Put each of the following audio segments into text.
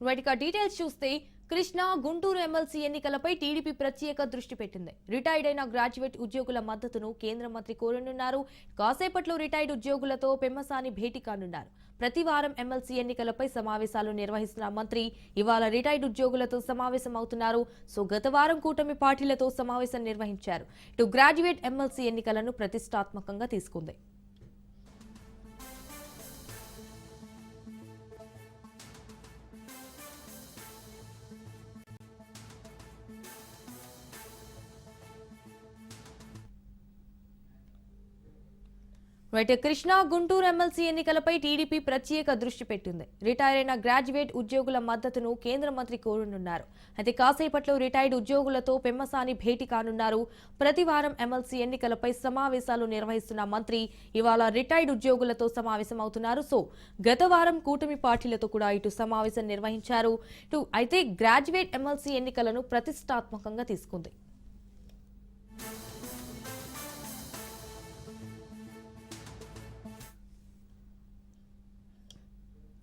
వాటికి డీటెయిల్స్ చూస్తే కృష్ణా గుంటూరు ఎమ్మెల్సీ ఎన్నికలపై టీడీపీ ప్రత్యేక దృష్టి పెట్టింది. రిటైర్డ్ అయిన గ్రాడ్యుయేట్ ఉద్యోగుల మద్దతును కేంద్ర మంత్రి కోరనున్నారు. కాసేపట్లో రిటైర్డ్ ఉద్యోగులతో పెమ్మసాని భేటీ కానున్నారు. ప్రతి వారం ఎమ్మెల్సీ ఎన్నికలపై సమావేశాలు నిర్వహిస్తున్న మంత్రి ఇవాళ రిటైర్డ్ ఉద్యోగులతో సమావేశం అవుతున్నారు. సో గత వారం కూటమి పార్టీలతో సమావేశం నిర్వహించారు. ఇటు గ్రాడ్యుయేట్ ఎమ్మెల్సీ ఎన్నికలను ప్రతిష్టాత్మకంగా తీసుకుంది. రైట్ కృష్ణా గుంటూరు ఎమ్మెల్సీ ఎన్నికలపై టీడీపీ ప్రత్యేక దృష్టి పెట్టింది. రిటైర్ అయిన గ్రాడ్యుయేట్ ఉద్యోగుల మద్దతును కేంద్ర మంత్రి కోరనున్నారు. అయితే కాసేపట్లో రిటైర్డ్ ఉద్యోగులతో పెమ్మసాని భేటీ కానున్నారు. ప్రతి వారం ఎమ్మెల్సీ ఎన్నికలపై సమావేశాలు నిర్వహిస్తున్న మంత్రి ఇవాళ రిటైర్డ్ ఉద్యోగులతో సమావేశం అవుతున్నారు. సో గత వారం కూటమి పార్టీలతో కూడా ఇటు సమావేశం నిర్వహించారు. అయితే గ్రాడ్యుయేట్ ఎమ్మెల్సీ ఎన్నికలను ప్రతిష్టాత్మకంగా తీసుకుంది.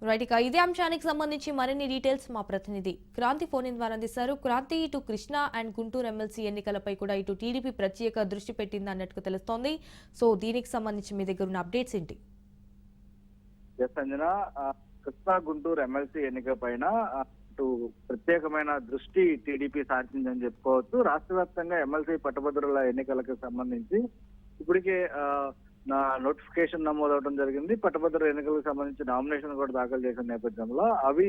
రైట్ ఇక ఇదే అంశానికి సంబంధించి మరిన్ని డీటెయిల్స్ మా ప్రతినిధి క్రాంతి ఫోన్ ఇన్ ద్వారా అందిస్తారు. క్రాంతి, ఇటు కృష్ణా అండ్ గుంటూరు ఎమ్మెల్సీ ఎన్నికలపై కూడా ఇటు టీడీపీ ప్రత్యేక దృష్టి పెట్టింది అన్నట్టుగా తెలుస్తోంది. సో దీనికి సంబంధించి మీ దగ్గర ఉన్న అప్డేట్స్ ఏంటి? సంజన, కృష్ణా గుంటూరు ఎమ్మెల్సీ ఎన్నిక పైన అటు ప్రత్యేకమైన దృష్టి టీడీపీ సారించిందని చెప్పుకోవచ్చు. రాష్ట్ర వ్యాప్తంగా ఎమ్మెల్సీ పట్టభద్రుల ఎన్నికలకు సంబంధించి ఇప్పటికే నోటిఫికేషన్ నమోదవడం జరిగింది. పట్టభద్రుల ఎన్నికలకు సంబంధించి నామినేషన్ కూడా దాఖలు చేసిన నేపథ్యంలో అవి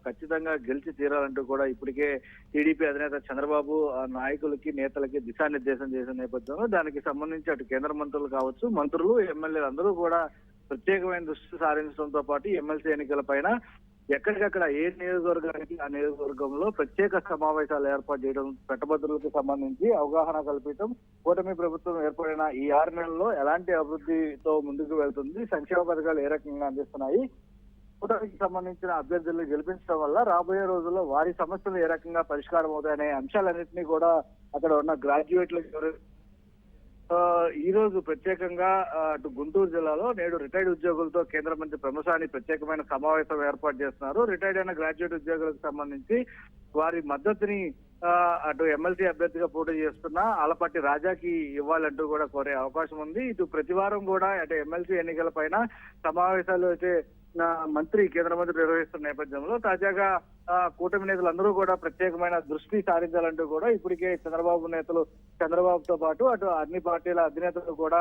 ఖచ్చితంగా గెలిచి తీరాలంటూ కూడా ఇప్పటికే టీడీపీ అధినేత చంద్రబాబు నాయకులకి నేతలకి దిశానిర్దేశం చేసిన నేపథ్యంలో దానికి సంబంధించి అటు కేంద్ర మంత్రులు కావచ్చు, మంత్రులు, ఎమ్మెల్యేలు అందరూ కూడా ప్రత్యేకమైన దృష్టి సారించడంతో పాటు ఎమ్మెల్సీ ఎన్నికల పైన ఎక్కడికక్కడ ఏ నియోజకవర్గానికి ఆ నియోజకవర్గంలో ప్రత్యేక సమావేశాలు ఏర్పాటు చేయడం, పట్టభద్రులకు సంబంధించి అవగాహన కల్పించడం, కూటమి ప్రభుత్వం ఏర్పడిన ఈ 6 నెలల్లో ఎలాంటి అభివృద్ధితో ముందుకు వెళ్తుంది, సంక్షేమ పథకాలు ఏ రకంగా అందిస్తున్నాయి, కూటమికి సంబంధించిన అభ్యర్థులను గెలిపించడం వల్ల రాబోయే రోజుల్లో వారి సమస్యలు ఏ రకంగా పరిష్కారం అవుతాయనే అంశాలన్నింటినీ కూడా అక్కడ ఉన్న గ్రాడ్యుయేట్లకు ఈ రోజు ప్రత్యేకంగా అటు గుంటూరు జిల్లాలో నేడు రిటైర్డ్ ఉద్యోగులతో కేంద్ర మంత్రి పెమ్మసాని ప్రత్యేకమైన సమావేశం ఏర్పాటు చేస్తున్నారు. రిటైర్డ్ అయిన గ్రాడ్యుయేట్ ఉద్యోగులకు సంబంధించి వారి మద్దతుని అటు ఎమ్మెల్సీ అభ్యర్థిగా పోటీ చేస్తున్న ఆలపాటి రాజాకి ఇవ్వాలంటూ కూడా కోరే అవకాశం ఉంది. ఇటు ప్రతి వారం కూడా అటు ఎమ్మెల్సీ ఎన్నికల పైన సమావేశాలు అయితే మంత్రి కేంద్ర మంత్రి నిర్వహిస్తున్న నేపథ్యంలో తాజాగా కూటమి నేతలందరూ కూడా ప్రత్యేకమైన దృష్టి సారించాలంటూ కూడా ఇప్పటికే చంద్రబాబుతో పాటు అటు అన్ని పార్టీల అధినేతలు కూడా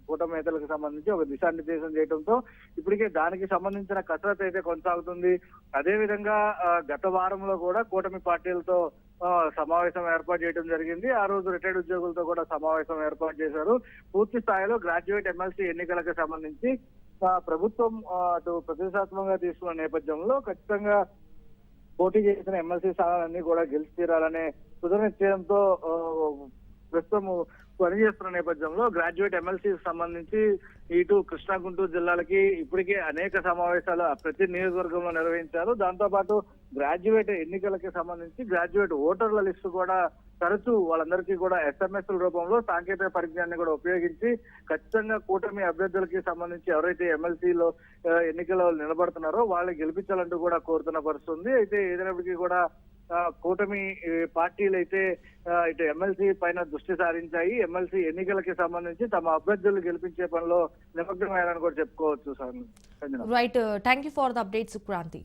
కూటమి నేతలకు సంబంధించి ఒక దిశానిర్దేశం చేయడంతో ఇప్పటికే దానికి సంబంధించిన కసరత్తు అయితే కొనసాగుతుంది. అదే విధంగా గత వారంలో కూడా కూటమి పార్టీలతో సమావేశం ఏర్పాటు చేయడం జరిగింది. ఆ రోజు రిటైర్డ్ ఉద్యోగులతో కూడా సమావేశం ఏర్పాటు చేశారు. పూర్తి స్థాయిలో గ్రాడ్యుయేట్ ఎమ్మెల్సీ ఎన్నికలకు సంబంధించి ప్రభుత్వం అటు ప్రతిష్టాత్మకంగా తీసుకున్న నేపథ్యంలో ఖచ్చితంగా పోటీ చేసిన ఎమ్మెల్సీ స్థానాలన్నీ కూడా గెలిచి తీరాలనే సుదృఢ ప్రస్తుతం పనిచేస్తున్న నేపథ్యంలో గ్రాడ్యుయేట్ ఎమ్మెల్సీకి సంబంధించి ఇటు కృష్ణా గుంటూరు జిల్లాలకి ఇప్పటికే అనేక సమావేశాలు ప్రతి నియోజకవర్గంలో నిర్వహించారు. దాంతో పాటు గ్రాడ్యుయేట్ ఎన్నికలకి సంబంధించి గ్రాడ్యుయేట్ ఓటర్ల లిస్టు కూడా తరచూ వాళ్ళందరికీ కూడా SMS రూపంలో సాంకేతిక పరిజ్ఞానాన్ని కూడా ఉపయోగించి ఖచ్చితంగా కూటమి అభ్యర్థులకి సంబంధించి ఎవరైతే ఎమ్మెల్సీలో ఎన్నికల్లో నిలబడుతున్నారో వాళ్ళని గెలిపించాలంటూ కూడా కోరుతున్న పరిస్థితుంది. అయితే ఏదైనప్పటికీ కూడా కూటమి పార్టీలు అయితే ఇటు ఎమ్మెల్సీ పైన దృష్టి సారించాయి. ఎమ్మెల్సీ ఎన్నికలకి సంబంధించి తమ అభ్యర్థులు గెలిపించే పనిలో నిమగ్నమయ్యారని కూడా చెప్పుకోవచ్చు. Right, thank you for the updates Kranti.